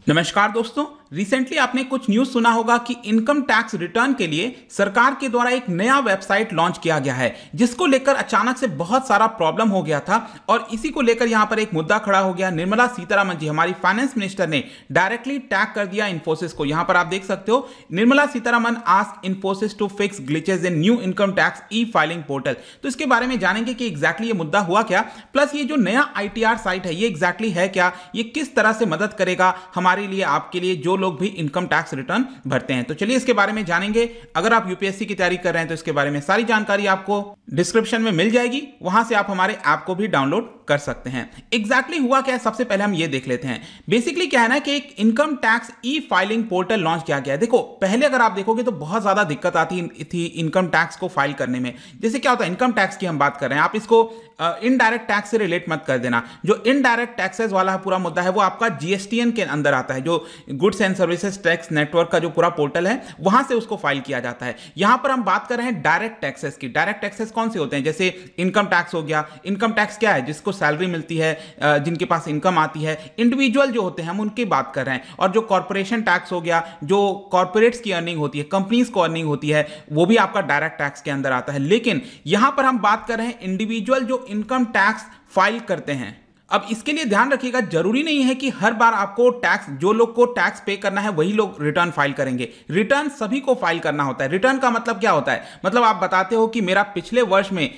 नमस्कार दोस्तों, रिसेंटली आपने कुछ न्यूज़ सुना होगा कि इनकम टैक्स रिटर्न के लिए सरकार के द्वारा एक नया वेबसाइट लॉन्च किया गया है, जिसको लेकर अचानक से बहुत सारा प्रॉब्लम हो गया था। और इसी को लेकर यहां पर एक मुद्दा खड़ा हो गया। निर्मला सीतारमण जी, हमारी फाइनेंस मिनिस्टर, ने डायरेक्टली टैग कर दिया इन्फोसिस को। यहां पर आप देख सकते हो, Nirmala Sitharaman ask Infosys to fix glitches in new income tax e filing portal. तो इसके बारे में जानेंगे कि एग्जैक्टली ये मुद्दा हुआ क्या, प्लस ये जो नया ITR साइट है ये एग्जैक्टली है क्या, ये किस तरह से मदद करेगा हमारे लिए, आपके लिए, जो लोग भी इनकम टैक्स रिटर्न भरते हैं। तो चलिए इसके बारे में जानेंगे। अगर आप यूपीएससी की तैयारी कर रहे हैं तो इसके बारे में सारी जानकारी आपको डिस्क्रिप्शन में मिल जाएगी, वहां से आप हमारे ऐप को भी डाउनलोड कर सकते हैं। एग्जैक्टली हुआ क्या है, सबसे पहले हम ये देख लेते हैं। बेसिकली क्या है ना कि एक income tax e filing portal launch किया गया है। देखो, पहले अगर आप देखोगे तो बहुत ज्यादा दिक्कत आती थी इनकम टैक्स को फाइल करने में। जैसे क्या होता है, इनकम टैक्स की हम बात कर रहे हैं, आप इसको इनडायरेक्ट टैक्स से रिलेट मत कर देना। जो इनडायरेक्ट टैक्सेस वाला पूरा मुद्दा है वो आपका GSTN के अंदर आता है, जो goods and services tax network का जो पूरा पोर्टल है, वहां से उसको फाइल किया जाता है। यहां पर हम बात कर रहे हैं डायरेक्ट टैक्सेस की। डायरेक्ट टैक्सेस कौन से होते हैं? जैसे इनकम टैक्स हो गया। इनकम टैक्स क्या है? जिसको सैलरी मिलती है, जिनके पास इनकम आती है, इंडिविजुअल जो होते हैं हम उनकी बात कर रहे हैं। और जो कॉर्पोरेशन टैक्स हो गया, जो कॉर्पोरेट्स की अर्निंग होती है, कंपनीज को अर्निंग होती है, वो भी आपका डायरेक्ट टैक्स के अंदर आता है। लेकिन यहां पर हम बात कर रहे हैं इंडिविजुअल जो इनकम टैक्स फाइल करते हैं। अब इसके लिए ध्यान रखिएगा, जरूरी नहीं है कि हर बार आपको टैक्स, जो लोग को टैक्स पे करना है वही लोग रिटर्न फाइल करेंगे। रिटर्न सभी को फाइल करना होता है। रिटर्न का मतलब क्या होता है? मतलब आप बताते हो कि मेरा पिछले वर्ष में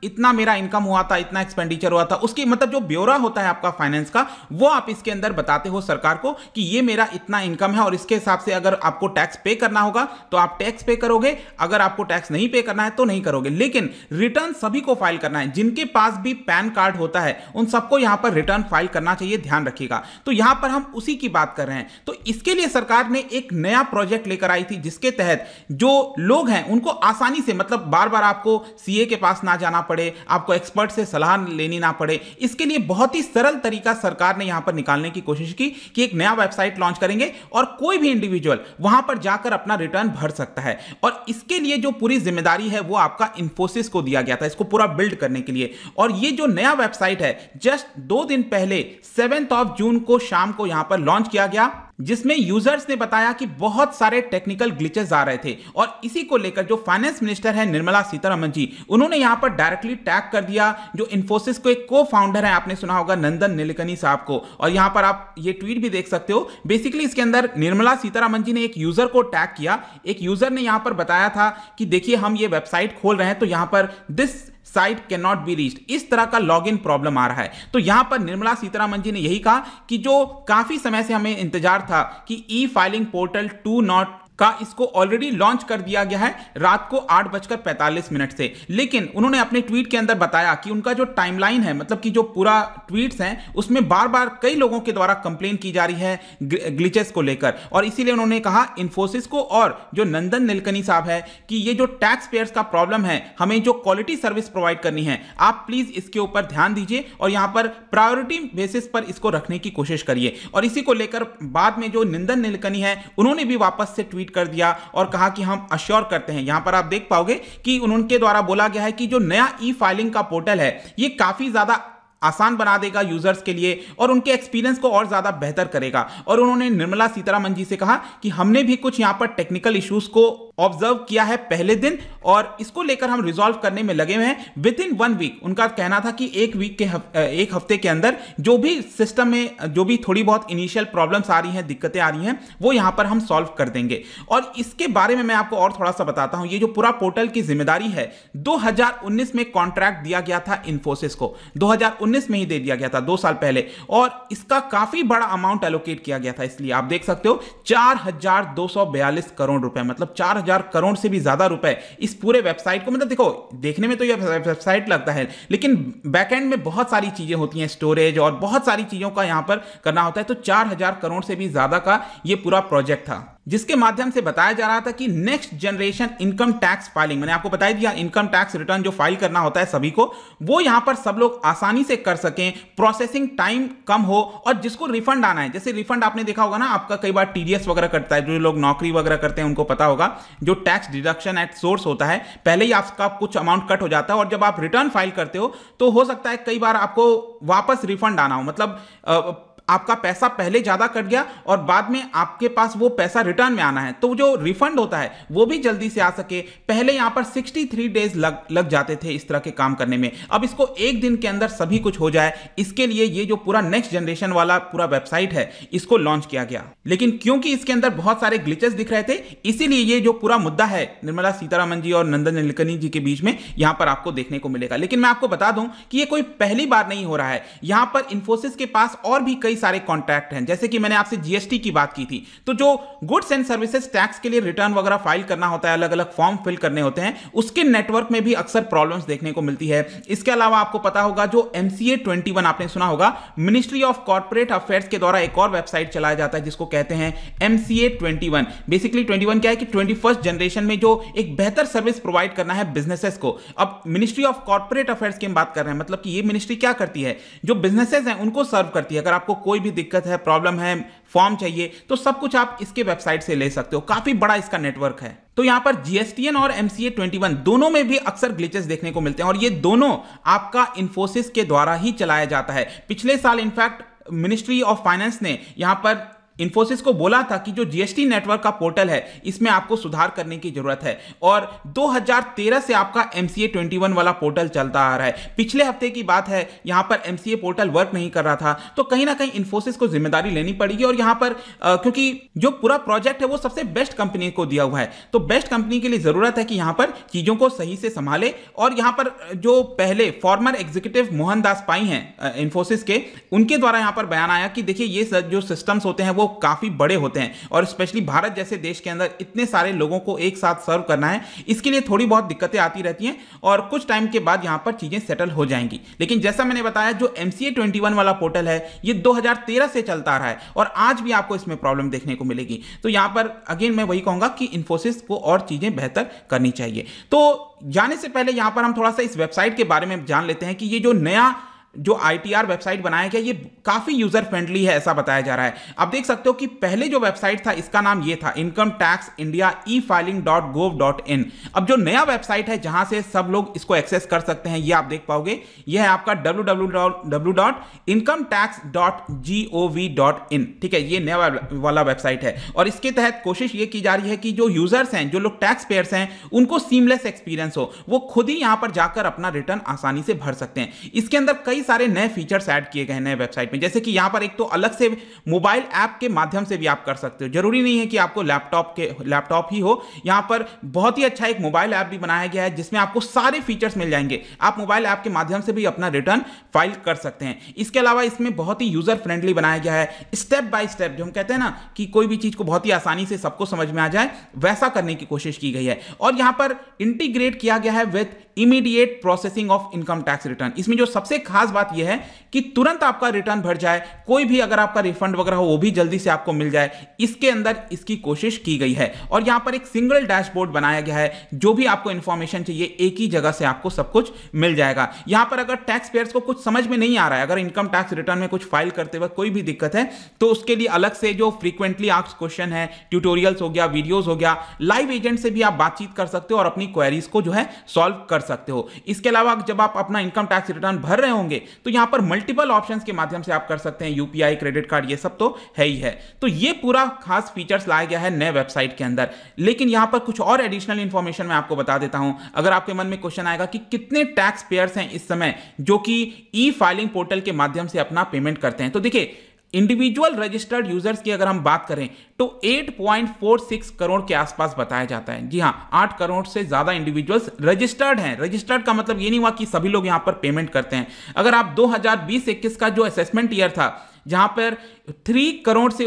इतना मेरा इनकम हुआ था, इतना एक्सपेंडिचर हुआ था, उसकी मतलब जो ब्यौरा होता है आपका फाइनेंस का, वो आप इसके अंदर बताते हो सरकार को कि ये मेरा इतना इनकम है और इसके हिसाब से अगर आपको टैक्स पे करना होगा तो आप टैक्स पे करोगे, अगर आपको टैक्स नहीं पे करना है तो नहीं करोगे। लेकिन रिटर्न सभी को फाइल करना है। जिनके पास भी पैन कार्ड होता है उन सबको यहां पर रिटर्न फाइल करना चाहिए, ध्यान रखिएगा। तो यहां पर हम उसी की बात कर रहे हैं। तो इसके लिए सरकार ने एक नया प्रोजेक्ट लेकर आई थी, जिसके तहत जो लोग हैं उनको आसानी से, मतलब बार बार आपको CA के पास ना जाना पड़े, आपको एक्सपर्ट से सलाह लेनी ना पड़े, इसके लिए बहुत ही सरल तरीका सरकार ने यहां पर निकालने की कोशिश की कि एक नया वेबसाइट लॉन्च करेंगे और कोई भी इंडिविजुअल वहां पर जाकर अपना रिटर्न भर सकता है। और इसके लिए जो पूरी जिम्मेदारी है वो आपका इन्फोसिस को दिया गया था, इसको पूरा बिल्ड करने के लिए। और ये जो नया वेबसाइट है, जस्ट 2 दिन पहले 7 जून को शाम को यहां पर लॉन्च किया गया, जिसमें यूजर्स ने बताया कि बहुत सारे टेक्निकल ग्लिचेस आ रहे थे। और इसी को लेकर जो फाइनेंस मिनिस्टर है निर्मला सीतारमण जी, उन्होंने यहां पर डायरेक्टली टैग कर दिया जो इन्फोसिस को एक को-फाउंडर है, आपने सुना होगा, नंदन नीलेकनी साहब को। और यहां पर आप ये ट्वीट भी देख सकते हो। बेसिकली इसके अंदर निर्मला सीतारमण जी ने एक यूजर को टैग किया। एक यूजर ने यहां पर बताया था कि देखिए हम ये वेबसाइट खोल रहे हैं तो यहां पर this site can not be reached, इस तरह का लॉगिन प्रॉब्लम आ रहा है। तो यहां पर निर्मला सीतारमण जी ने यही कहा कि जो काफी समय से हमें इंतजार था कि ई फाइलिंग पोर्टल 2.0 का इसको ऑलरेडी लॉन्च कर दिया गया है रात को 8:45 से। लेकिन उन्होंने अपने ट्वीट के अंदर बताया कि उनका जो टाइमलाइन है, मतलब कि जो पूरा ट्वीट्स हैं, उसमें बार बार कई लोगों के द्वारा कंप्लेन की जा रही है ग्लिचेस को लेकर। और इसीलिए उन्होंने कहा इन्फोसिस को और जो नंदन नीलेकनी साहब है कि ये जो टैक्स पेयर्स का प्रॉब्लम है, हमें जो क्वालिटी सर्विस प्रोवाइड करनी है, आप प्लीज इसके ऊपर ध्यान दीजिए और यहां पर प्रायोरिटी बेसिस पर इसको रखने की कोशिश करिए। और इसी को लेकर बाद में जो नंदन नीलेकनी है, उन्होंने भी वापस से ट्वीट कर दिया और कहा कि हम अश्योर करते हैं। यहां पर आप देख पाओगे कि उनके द्वारा बोला गया है कि जो नया ई फाइलिंग का पोर्टल है ये काफी ज्यादा आसान बना देगा यूजर्स के लिए और उनके एक्सपीरियंस को और ज्यादा बेहतर करेगा। और उन्होंने निर्मला सीतारमण जी से कहा कि हमने भी कुछ यहां पर टेक्निकल इश्यूज को ऑब्जर्व किया है पहले दिन और इसको लेकर हम रिजॉल्व करने में लगे हुए हैं विद इन 1 वीक। उनका कहना था कि एक हफ्ते के अंदर जो भी सिस्टम में जो भी थोड़ी बहुत इनिशियल प्रॉब्लम्स आ रही हैं, दिक्कतें आ रही हैं, वो यहां पर हम सॉल्व कर देंगे। और इसके बारे में मैं आपको और थोड़ा सा बताता हूं। ये जो पूरा पोर्टल की जिम्मेदारी है, 2019 में कॉन्ट्रैक्ट दिया गया था इन्फोसिस को, 2019 में ही दे दिया गया था, 2 साल पहले। और इसका काफी बड़ा अमाउंट एलोकेट किया गया था। इसलिए आप देख सकते हो 4242 करोड़ रुपए, मतलब 4000 करोड़ से भी ज्यादा रुपए इस पूरे वेबसाइट को, मतलब देखो देखने में तो यह वेबसाइट लगता है, लेकिन बैकएंड में बहुत सारी चीजें होती हैं, स्टोरेज और बहुत सारी चीजों का यहां पर करना होता है। तो 4000 करोड़ से भी ज्यादा का यह पूरा प्रोजेक्ट था, जिसके माध्यम से बताया जा रहा था कि next generation income tax filing, मैंने आपको बता दिया इनकम टैक्स रिटर्न जो फाइल करना होता है सभी को, वो यहां पर सब लोग आसानी से कर सकें, प्रोसेसिंग टाइम कम हो। और जिसको रिफंड आना है, जैसे रिफंड आपने देखा होगा ना, आपका कई बार TDS वगैरह कटता है, जो लोग नौकरी वगैरह करते हैं उनको पता होगा, जो टैक्स डिडक्शन एट सोर्स होता है, पहले ही आपका कुछ अमाउंट कट हो जाता है और जब आप रिटर्न फाइल करते हो तो हो सकता है कई बार आपको वापस रिफंड आना हो। मतलब आपका पैसा पहले ज्यादा कट गया और बाद में आपके पास वो पैसा रिटर्न में आना है, तो जो रिफंड होता है वो भी जल्दी से आ सके। पहले यहां पर 63 डेज लग जाते थे इस तरह के काम करने में, अब इसको एक दिन के अंदर सभी कुछ हो जाए, इसके लिए ये जो पूरा नेक्स्ट जनरेशन वाला पूरा वेबसाइट है इसको लॉन्च किया गया। लेकिन क्योंकि इसके अंदर बहुत सारे ग्लिचेस दिख रहे थे, इसीलिए ये जो पूरा मुद्दा है निर्मला सीतारमण जी और नंदन नीलेकनी जी के बीच में यहां पर आपको देखने को मिलेगा। लेकिन मैं आपको बता दूं कि ये कोई पहली बार नहीं हो रहा है। यहां पर इंफोसिस के पास और भी कई सारे कॉन्ट्रैक्ट हैं, जैसे कि मैंने आपसे जीएसटी की बात की थी, तो जो गुड्स एंड सर्विसेज टैक्स के लिए रिटर्न वगैरह फाइल करना होता है, अलग अलग फॉर्म फिल करने होते हैं, उसके नेटवर्क में भी अक्सर प्रॉब्लम्स देखने को मिलती है। इसके अलावा आपको पता होगा जो MCA 21 आपने सुना होगा, मिनिस्ट्री ऑफ कॉर्पोरेट अफेयर्स के द्वारा एक और वेबसाइट चलाया जाता है जिसको कहते हैं MCA 21। बेसिकली 21 क्या है कि 21st जनरेशन में जो एक बेहतर सर्विस प्रोवाइड करना है बिजनेसेस को। अब मिनिस्ट्री ऑफ कॉर्पोरेट अफेयर्स की हम बात कर रहे हैं, मतलब कि ये मिनिस्ट्री क्या करती है, जो बिजनेसेस हैं उनको सर्व करती है। अगर आपको कोई भी दिक्कत है, प्रॉब्लम है, फॉर्म चाहिए, तो सब कुछ आप इसके वेबसाइट से ले सकते हो। काफी बड़ा इसका नेटवर्क है। तो यहां पर GSTN और MCA 21 दोनों में भी अक्सर ग्लिचेस देखने को मिलते हैं, और ये दोनों आपका इंफोसिस के द्वारा ही चलाया जाता है। पिछले साल इनफैक्ट मिनिस्ट्री ऑफ फाइनेंस ने यहां पर इंफोसिस को बोला था कि जो जीएसटी नेटवर्क का पोर्टल है इसमें आपको सुधार करने की जरूरत है, और 2013 से आपका MCA 21 वाला पोर्टल चलता आ रहा है। पिछले हफ्ते की बात है, यहां पर MCA पोर्टल वर्क नहीं कर रहा था, तो कहीं ना कहीं इंफोसिस को जिम्मेदारी लेनी पड़ेगी। और यहां पर क्योंकि जो पूरा प्रोजेक्ट है वो सबसे बेस्ट कंपनी को दिया हुआ है, तो बेस्ट कंपनी के लिए जरूरत है कि यहां पर चीजों को सही से संभाले। और यहां पर जो पहले फॉर्मर एग्जीक्यूटिव मोहनदास पाई हैं इंफोसिस के, उनके द्वारा यहां पर बयान आया कि देखिए ये जो सिस्टम्स होते हैं वो काफी बड़े होते हैं, और स्पेशली भारत जैसे देश के अंदर इतने सारे लोगों को एक साथ सर्व करना है, इसके लिए थोड़ी बहुत दिक्कतें आती रहती हैं, और कुछ टाइम के बाद यहां पर चीजें सेटल हो जाएंगी। लेकिन जैसा मैंने बताया, जो MCA 21 वाला पोर्टल है ये 2013 से चलता आ रहा है, और आज भी आपको इसमें प्रॉब्लम देखने को मिलेगी। तो यहां पर अगेन मैं वही कहूंगा कि इंफोसिस को और चीजें बेहतर करनी चाहिए। तो जाने से पहले यहां पर हम थोड़ा सा इस वेबसाइट के बारे में जान लेते हैं कि ये जो नया जो ITR वेबसाइट बनाया गया ये काफी यूजर फ्रेंडली है, ऐसा बताया जा रहा है। आप देख सकते हो कि पहले जो वेबसाइट था इसका नाम ये था इनकम टैक्स इंडिया e-filing.gov.in। अब जो नया वेबसाइट है जहां से सब लोग इसको एक्सेस कर सकते हैं, ये आप देख पाओगे, ये है आपका www.incometax.gov.in। ठीक है, ये नया वाला वेबसाइट है, और इसके तहत कोशिश ये की जा रही है कि जो यूजर्स हैं, जो लोग टैक्स पेयर्स हैं, उनको सीमलेस एक्सपीरियंस हो, वो खुद ही यहां पर जाकर अपना रिटर्न आसानी से भर सकते हैं। इसके अंदर कई सारे नए फीचर्स ऐड किए गए हैं नए वेबसाइट में, जैसे कि यहां पर एक तो अलग से मोबाइल ऐप के माध्यम से भी आप कर सकते हो, जरूरी नहीं है कि आपको लैपटॉप ही हो। यहां पर बहुत ही अच्छा एक मोबाइल ऐप भी बनाया गया है जिसमें आपको सारे फीचर्स मिल जाएंगे, आप मोबाइल ऐप के माध्यम से भी अपना रिटर्न फाइल कर सकते हैं। इसके अलावा इसमें बहुत ही यूजर फ्रेंडली बनाया गया है, स्टेप बाय स्टेप, जो हम कहते हैं ना कि कोई भी चीज को बहुत ही आसानी से सबको समझ में आ जाए, वैसा करने की कोशिश की गई है। और यहां पर इंटीग्रेट किया गया है with immediate processing of income tax return. इसमें जो सबसे खास बात यह है कि तुरंत आपका रिटर्न भर जाए, कोई भी अगर आपका रिफंड वगैरह हो वो भी जल्दी से आपको मिल जाए, इसके अंदर इसकी कोशिश की गई है। और यहां पर एक सिंगल डैशबोर्ड बनाया गया है, जो भी आपको इंफॉर्मेशन चाहिए एक ही जगह से आपको सब कुछ मिल जाएगा। यहां पर अगर टैक्स पेयर्स को कुछ समझ में नहीं आ रहा है, अगर इनकम टैक्स रिटर्न में कुछ फाइल करते वक्त कोई भी दिक्कत है, तो उसके लिए अलग से जो फ्रीक्वेंटली आस्क्ड क्वेश्चन है, ट्यूटोरियल्स हो गया, वीडियोस हो गया, लाइव एजेंट से भी आप बातचीत कर सकते हो और अपनी क्वेरीज को जो है सॉल्व कर सकते हो। इसके अलावा जब आप अपना इनकम टैक्स रिटर्न भर रहे होंगे तो यहां पर मल्टीपल ऑप्शंस के माध्यम से आप कर सकते हैं, यूपीआई, क्रेडिट कार्ड, ये सब तो है ही है। तो ये पूरा खास फीचर्स लाया गया है नए वेबसाइट के अंदर। लेकिन यहां पर कुछ और एडिशनल इंफॉर्मेशन मैं आपको बता देता हूं, अगर आपके मन में क्वेश्चन आएगा कि कितने टैक्स पेयर्स हैं इस समय जो कि ई-फाइलिंग पोर्टल के माध्यम से अपना पेमेंट करते हैं। तो देखिए, इंडिविजुअल रजिस्टर्ड यूजर्स की अगर हम बात करें तो 8.46 करोड़ के आसपास बताया जाता है। जी हां, 8 करोड़ से ज्यादा इंडिविजुअल्स रजिस्टर्ड हैं। रजिस्टर्ड का मतलब ये नहीं हुआ कि सभी लोग यहां पर पेमेंट करते हैं। अगर आप 2020-21 का जो असेसमेंट ईयर था, जहां पर 3 करोड़ से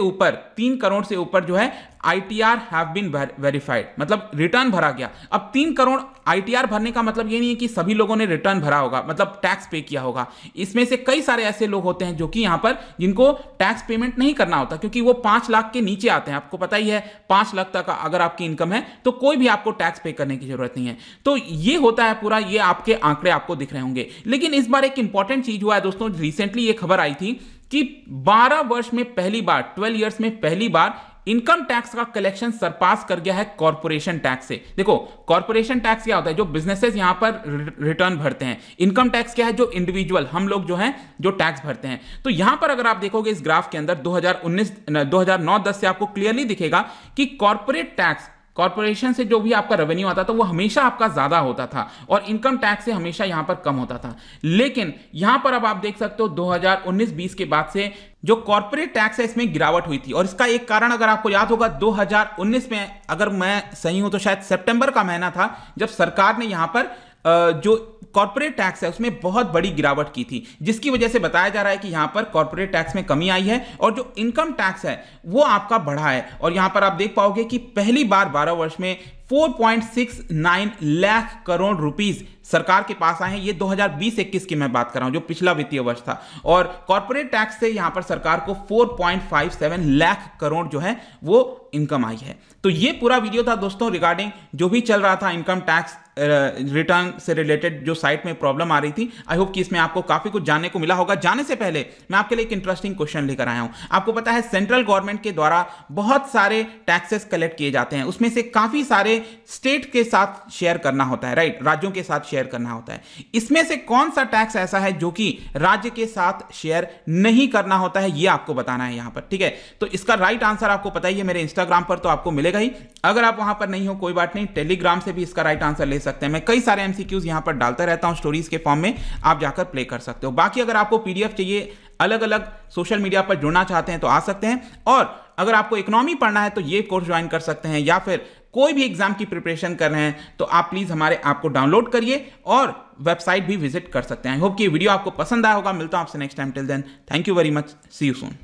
ऊपर जो है ITR हैव बीन वेरीफाइड, मतलब रिटर्न भरा गया। अब 3 करोड़ ITR भरने का मतलब ये नहीं है कि सभी लोगों ने रिटर्न भरा होगा, मतलब टैक्स पे किया होगा। इसमें से कई सारे ऐसे लोग होते हैं जो कि यहां पर जिनको टैक्स पेमेंट नहीं करना होता, क्योंकि वो 5 लाख के नीचे आते हैं। आपको पता ही है 5 लाख तक अगर आपकी इनकम है तो कोई भी आपको टैक्स पे करने की जरूरत नहीं है। तो ये होता है पूरा, ये आपके आंकड़े आपको दिख रहे होंगे। लेकिन इस बार एक इंपॉर्टेंट चीज हुआ है दोस्तों, रिसेंटली ये खबर आई थी कि 12 वर्ष में पहली बार, 12 ईयर्स में पहली बार इनकम टैक्स का कलेक्शन सरपास कर गया है कॉर्पोरेशन टैक्स से। देखो कॉर्पोरेशन टैक्स क्या होता है, जो बिजनेसेस यहां पर रिटर्न भरते हैं। इनकम टैक्स क्या है, जो इंडिविजुअल हम लोग जो हैं जो टैक्स भरते हैं। तो यहां पर अगर आप देखोगे इस ग्राफ के अंदर 2009-10 से आपको क्लियरली दिखेगा कि कॉर्पोरेट टैक्स, कॉर्पोरेशन से जो भी आपका रेवेन्यू आता था वो हमेशा आपका ज्यादा होता था और इनकम टैक्स से हमेशा यहां पर कम होता था। लेकिन यहां पर अब आप देख सकते हो 2019-20 के बाद से जो कॉर्पोरेट टैक्स है इसमें गिरावट हुई थी। और इसका एक कारण अगर आपको याद होगा 2019 में, अगर मैं सही हूं तो शायद सितंबर का महीना था, जब सरकार ने यहां पर जो कॉर्पोरेट टैक्स है उसमें बहुत बड़ी गिरावट की थी, जिसकी वजह से बताया जा रहा है कि यहां पर कॉर्पोरेट टैक्स में कमी आई है और जो इनकम टैक्स है वो आपका बढ़ा है। और यहां पर आप देख पाओगे कि पहली बार 12 वर्ष में 4.69 लाख करोड़ रुपीस सरकार के पास आए हैं। ये 2020-21 की मैं बात कर रहा हूं, जो पिछला वित्तीय वर्ष था। और कॉर्पोरेट टैक्स से यहां पर सरकार को 4.57 लाख करोड़ जो है वो इनकम आई है। तो ये पूरा वीडियो था दोस्तों रिगार्डिंग जो भी चल रहा था इनकम टैक्स रिटर्न से रिलेटेड, जो साइट में प्रॉब्लम आ रही थी। आई होप कि इसमें आपको काफी कुछ जानने को मिला होगा। जाने से पहले मैं आपके लिए एक इंटरेस्टिंग क्वेश्चन लेकर आया हूं। आपको पता है सेंट्रल गवर्नमेंट के द्वारा बहुत सारे टैक्सेस कलेक्ट किए जाते हैं, उसमें से काफी सारे स्टेट के साथ शेयर करना होता है, राइट, राज्यों के साथ शेयर करना होता है। इसमें से कौन सा टैक्स ऐसा है जो कि राज्य के साथ शेयर नहीं करना होता है, ये आपको बताना है यहां पर, ठीक है। तो इसका राइट आंसर आपको पता ही है, मेरे इंस्टाग्राम पर तो आपको मिलेगा ही। अगर आप वहां पर नहीं हो कोई बात नहीं, टेलीग्राम से भी इसका राइट आंसर ले सकते हैं। मैं कई सारे एमसीक्यूज यहां पर डालता रहता हूं स्टोरीज के फॉर्म में, आप जाकर प्ले कर सकते हो। बाकी अगर आपको पीडीएफ चाहिए, अलग अलग सोशल मीडिया पर जुड़ना चाहते हैं तो आ सकते हैं। और अगर आपको इकोनॉमी पढ़ना है तो ये कोर्स ज्वाइन कर सकते हैं, या फिर कोई भी एग्जाम की प्रिपरेशन कर रहे हैं तो आप प्लीज हमारे ऐप को डाउनलोड करिए और वेबसाइट भी विजिट कर सकते हैं। आई होप कि ये वीडियो आपको पसंद आया होगा। मिलता हूं आपसे next time. Till then, thank you very much, see you soon.